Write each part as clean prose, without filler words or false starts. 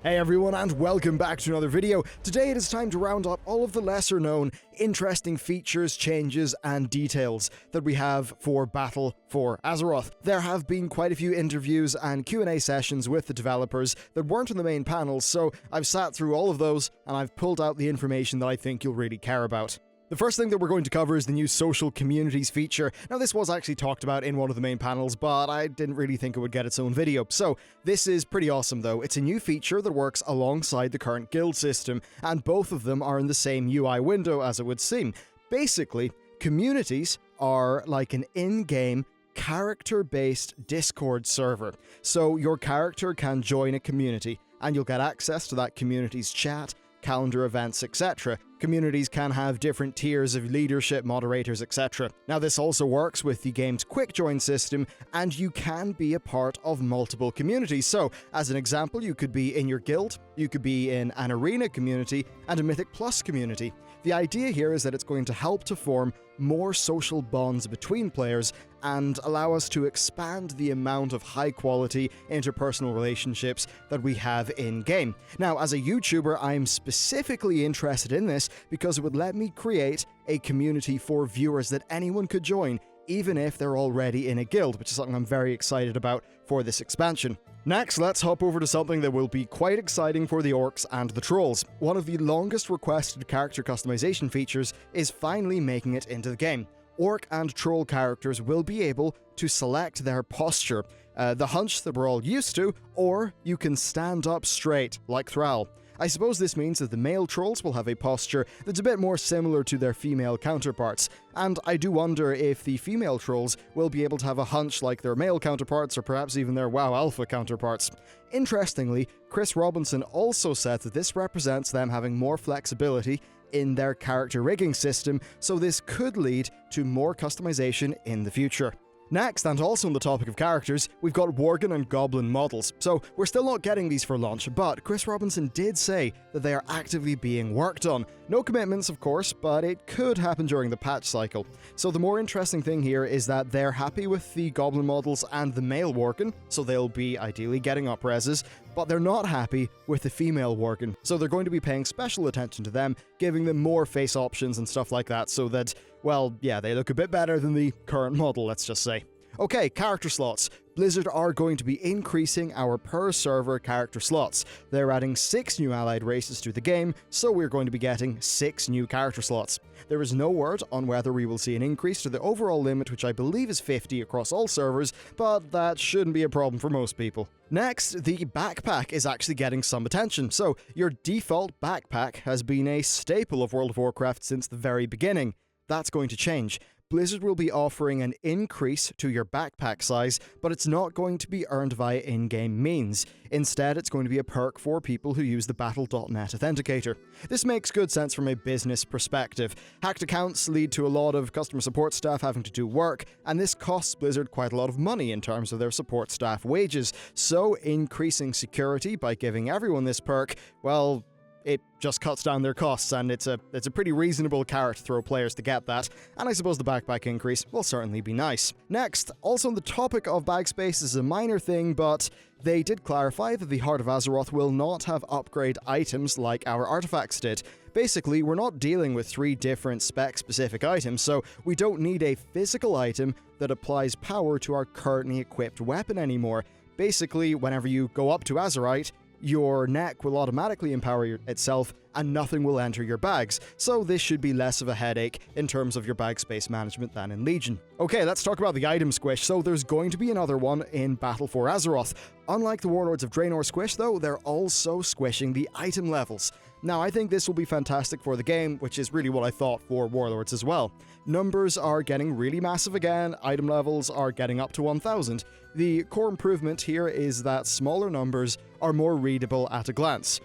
Hey everyone, and welcome back to another video. Today it is time to round up all of the lesser known, interesting features, changes, and details that we have for Battle for Azeroth. There have been quite a few interviews and Q&A sessions with the developers that weren't on the main panels, so I've sat through all of those and I've pulled out the information that I think you'll really care about. The first thing that we're going to cover is the new social communities feature. Now, this was actually talked about in one of the main panels, but I didn't really think it would get its own video. So, this is pretty awesome though. It's a new feature that works alongside the current guild system, and both of them are in the same UI window as it would seem. Basically, communities are like an in-game character-based Discord server. So, your character can join a community, and you'll get access to that community's chat, calendar events, etc. Communities can have different tiers of leadership, moderators, etc. Now, this also works with the game's quick join system, and you can be a part of multiple communities. So, as an example, you could be in your guild, you could be in an arena community, and a Mythic Plus community. The idea here is that it's going to help to form more social bonds between players and allow us to expand the amount of high-quality interpersonal relationships that we have in-game. Now, as a YouTuber, I'm specifically interested in this because it would let me create a community for viewers that anyone could join, even if they're already in a guild, which is something I'm very excited about for this expansion. Next, let's hop over to something that will be quite exciting for the orcs and the trolls. One of the longest requested character customization features is finally making it into the game. Orc and troll characters will be able to select their posture, the hunch that we're all used to, or you can stand up straight, like Thrall. I suppose this means that the male trolls will have a posture that's a bit more similar to their female counterparts, and I do wonder if the female trolls will be able to have a hunch like their male counterparts, or perhaps even their WoW Alpha counterparts. Interestingly, Chris Robinson also said that this represents them having more flexibility in their character rigging system, so this could lead to more customization in the future. Next, and also on the topic of characters, we've got Worgen and Goblin models. So, we're still not getting these for launch, but Chris Robinson did say that they are actively being worked on. No commitments, of course, but it could happen during the patch cycle. So the more interesting thing here is that they're happy with the Goblin models and the male Worgen, so they'll be ideally getting up-reses, but they're not happy with the female Worgen, so they're going to be paying special attention to them, giving them more face options and stuff like that, so that, well, yeah, they look a bit better than the current model, let's just say. Okay, character slots. Blizzard are going to be increasing our per-server character slots. They're adding 6 new allied races to the game, so we're going to be getting 6 new character slots. There is no word on whether we will see an increase to the overall limit, which I believe is 50 across all servers, but that shouldn't be a problem for most people. Next, the backpack is actually getting some attention. So, your default backpack has been a staple of World of Warcraft since the very beginning. That's going to change. Blizzard will be offering an increase to your backpack size, but it's not going to be earned via in-game means. Instead, it's going to be a perk for people who use the Battle.net authenticator. This makes good sense from a business perspective. Hacked accounts lead to a lot of customer support staff having to do work, and this costs Blizzard quite a lot of money in terms of their support staff wages. So, increasing security by giving everyone this perk, well, it just cuts down their costs, and it's a pretty reasonable carrot to throw players to get that, and I suppose the backpack increase will certainly be nice. Next, also on the topic of bag space, this is a minor thing, but they did clarify that the Heart of Azeroth will not have upgrade items like our artifacts did. Basically, we're not dealing with 3 different spec-specific items, so we don't need a physical item that applies power to our currently equipped weapon anymore. Basically, whenever you go up to Azerite, your neck will automatically empower itself and nothing will enter your bags, so this should be less of a headache in terms of your bag space management than in Legion. Okay, let's talk about the item squish. So there's going to be another one in Battle for Azeroth. Unlike the Warlords of Draenor squish though, they're also squishing the item levels. Now, I think this will be fantastic for the game, which is really what I thought for Warlords as well. Numbers are getting really massive again, item levels are getting up to 1000. The core improvement here is that smaller numbers are more readable at a glance.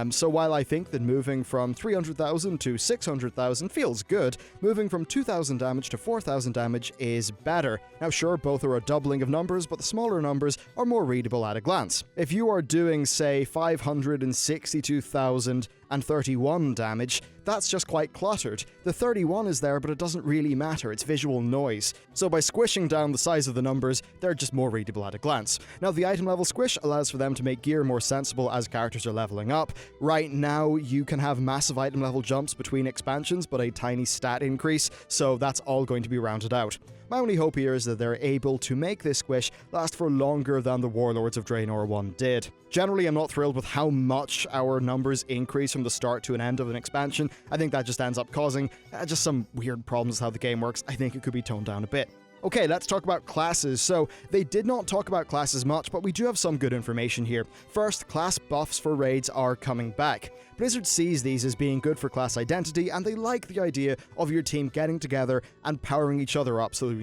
So while I think that moving from 300,000 to 600,000 feels good, moving from 2,000 damage to 4,000 damage is better. Now sure, both are a doubling of numbers, but the smaller numbers are more readable at a glance. If you are doing, say, 562,000 and 31 damage, that's just quite cluttered. The 31 is there, but it doesn't really matter, it's visual noise. So by squishing down the size of the numbers, they're just more readable at a glance. Now the item level squish allows for them to make gear more sensible as characters are leveling up. Right now, you can have massive item level jumps between expansions, but a tiny stat increase, so that's all going to be rounded out. My only hope here is that they're able to make this squish last for longer than the Warlords of Draenor one did. Generally, I'm not thrilled with how much our numbers increase from the start to an end of an expansion. I think that just ends up causing just some weird problems with how the game works. I think it could be toned down a bit. Okay, let's talk about classes. So, they did not talk about classes much, but we do have some good information here. First, class buffs for raids are coming back. Blizzard sees these as being good for class identity, and they like the idea of your team getting together and powering each other up, so that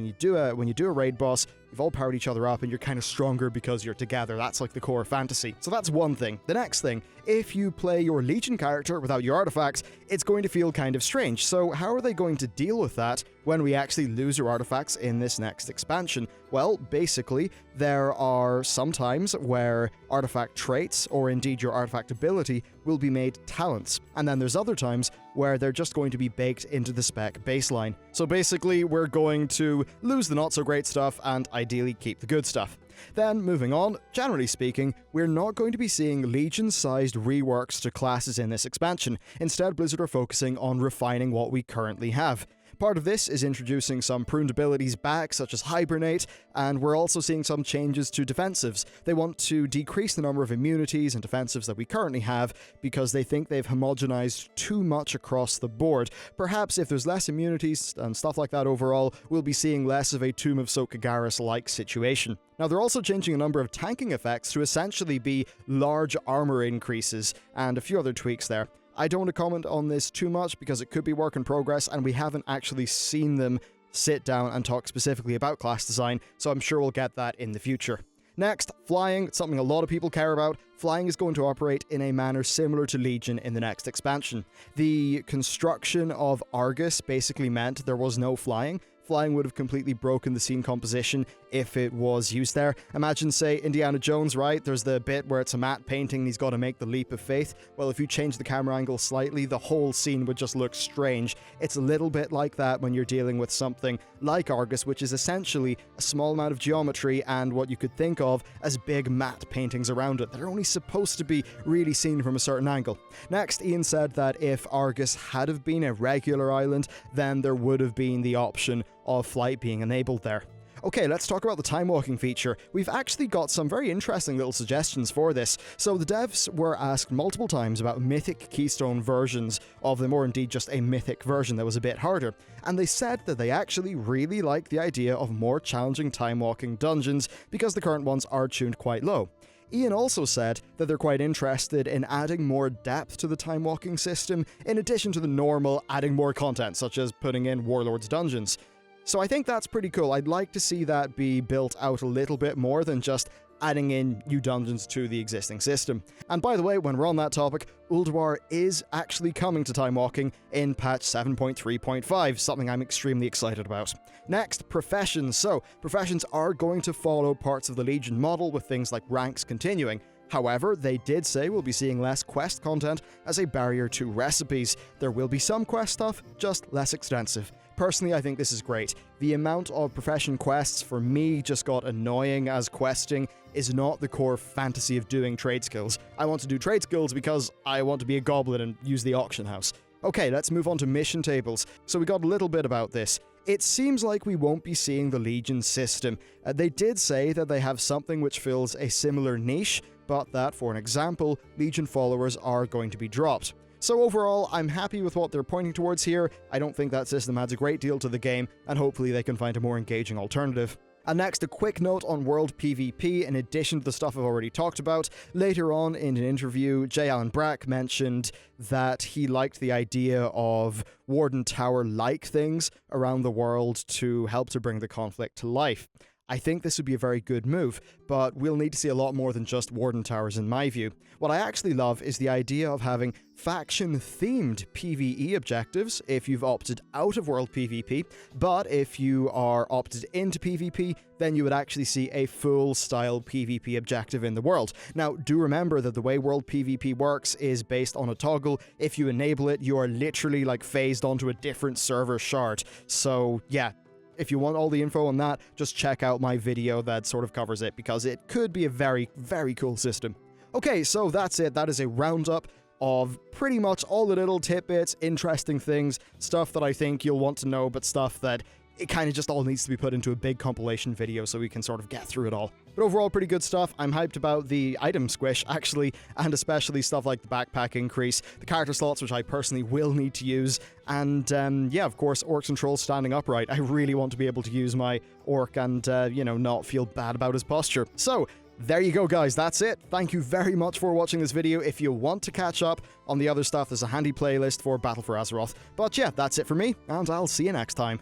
when you do a raid boss, you've all powered each other up and you're kind of stronger because you're together. That's like the core fantasy. So that's one thing. The next thing, if you play your Legion character without your artifacts, it's going to feel kind of strange. So how are they going to deal with that when we actually lose your artifacts in this next expansion? Well, basically, there are some times where artifact traits, or indeed your artifact ability, will be made talents. And then there's other times where they're just going to be baked into the spec baseline. So basically, we're going to lose the not-so-great stuff and ideally keep the good stuff. Then, moving on, generally speaking, we're not going to be seeing Legion-sized reworks to classes in this expansion. Instead, Blizzard are focusing on refining what we currently have. Part of this is introducing some pruned abilities back, such as Hibernate, and we're also seeing some changes to defensives. They want to decrease the number of immunities and defensives that we currently have because they think they've homogenized too much across the board. Perhaps if there's less immunities and stuff like that overall, we'll be seeing less of a Tomb of Sokagaris-like situation. Now, they're also changing a number of tanking effects to essentially be large armor increases, and a few other tweaks there. I don't want to comment on this too much because it could be work in progress and we haven't actually seen them sit down and talk specifically about class design, so I'm sure we'll get that in the future. Next, flying, something a lot of people care about. Flying is going to operate in a manner similar to Legion in the next expansion. The construction of Argus basically meant there was no flying. Flying would have completely broken the scene composition if it was used there. Imagine, say, Indiana Jones, right? There's the bit where it's a matte painting and he's got to make the leap of faith. Well, if you change the camera angle slightly, the whole scene would just look strange. It's a little bit like that when you're dealing with something like Argus, which is essentially a small amount of geometry and what you could think of as big matte paintings around it that are only supposed to be really seen from a certain angle. Next, Ian said that if Argus had have been a regular island, then there would have been the option of flight being enabled there. Okay, let's talk about the time walking feature. We've actually got some very interesting little suggestions for this. So the devs were asked multiple times about mythic keystone versions of them, or indeed just a mythic version that was a bit harder. And they said that they actually really like the idea of more challenging time walking dungeons because the current ones are tuned quite low. Ian also said that they're quite interested in adding more depth to the time walking system, in addition to the normal adding more content, such as putting in Warlords dungeons. So I think that's pretty cool. I'd like to see that be built out a little bit more than just adding in new dungeons to the existing system. And by the way, when we're on that topic, Ulduar is actually coming to time walking in patch 7.3.5, something I'm extremely excited about. Next, professions. So, professions are going to follow parts of the Legion model with things like ranks continuing. However, they did say we'll be seeing less quest content as a barrier to recipes. There will be some quest stuff, just less extensive. Personally, I think this is great. The amount of profession quests for me just got annoying, as questing is not the core fantasy of doing trade skills. I want to do trade skills because I want to be a goblin and use the auction house. Okay, let's move on to mission tables. So we got a little bit about this. It seems like we won't be seeing the Legion system. They did say that they have something which fills a similar niche, but that, for an example, Legion followers are going to be dropped. So overall, I'm happy with what they're pointing towards here. I don't think that system adds a great deal to the game, and hopefully they can find a more engaging alternative. And next, a quick note on World PvP, in addition to the stuff I've already talked about. Later on in an interview, J. Allen Brack mentioned that he liked the idea of Warden Tower-like things around the world to help to bring the conflict to life. I think this would be a very good move, but we'll need to see a lot more than just Warden Towers in my view. What I actually love is the idea of having faction-themed PvE objectives if you've opted out of World PvP, but if you are opted into PvP, then you would actually see a full-style PvP objective in the world. Now, do remember that the way World PvP works is based on a toggle. If you enable it, you are literally like phased onto a different server shard. So, yeah. If you want all the info on that, just check out my video that sort of covers it, because it could be a very, very cool system. Okay, so that's it. That is a roundup of pretty much all the little tidbits, interesting things, stuff that I think you'll want to know, but stuff that it kind of just all needs to be put into a big compilation video so we can sort of get through it all. But overall, pretty good stuff. I'm hyped about the item squish, actually, and especially stuff like the backpack increase, the character slots, which I personally will need to use, and yeah, of course, Orc control standing upright. I really want to be able to use my Orc and, you know, not feel bad about his posture. So, there you go, guys. That's it. Thank you very much for watching this video. If you want to catch up on the other stuff, there's a handy playlist for Battle for Azeroth. But yeah, that's it for me, and I'll see you next time.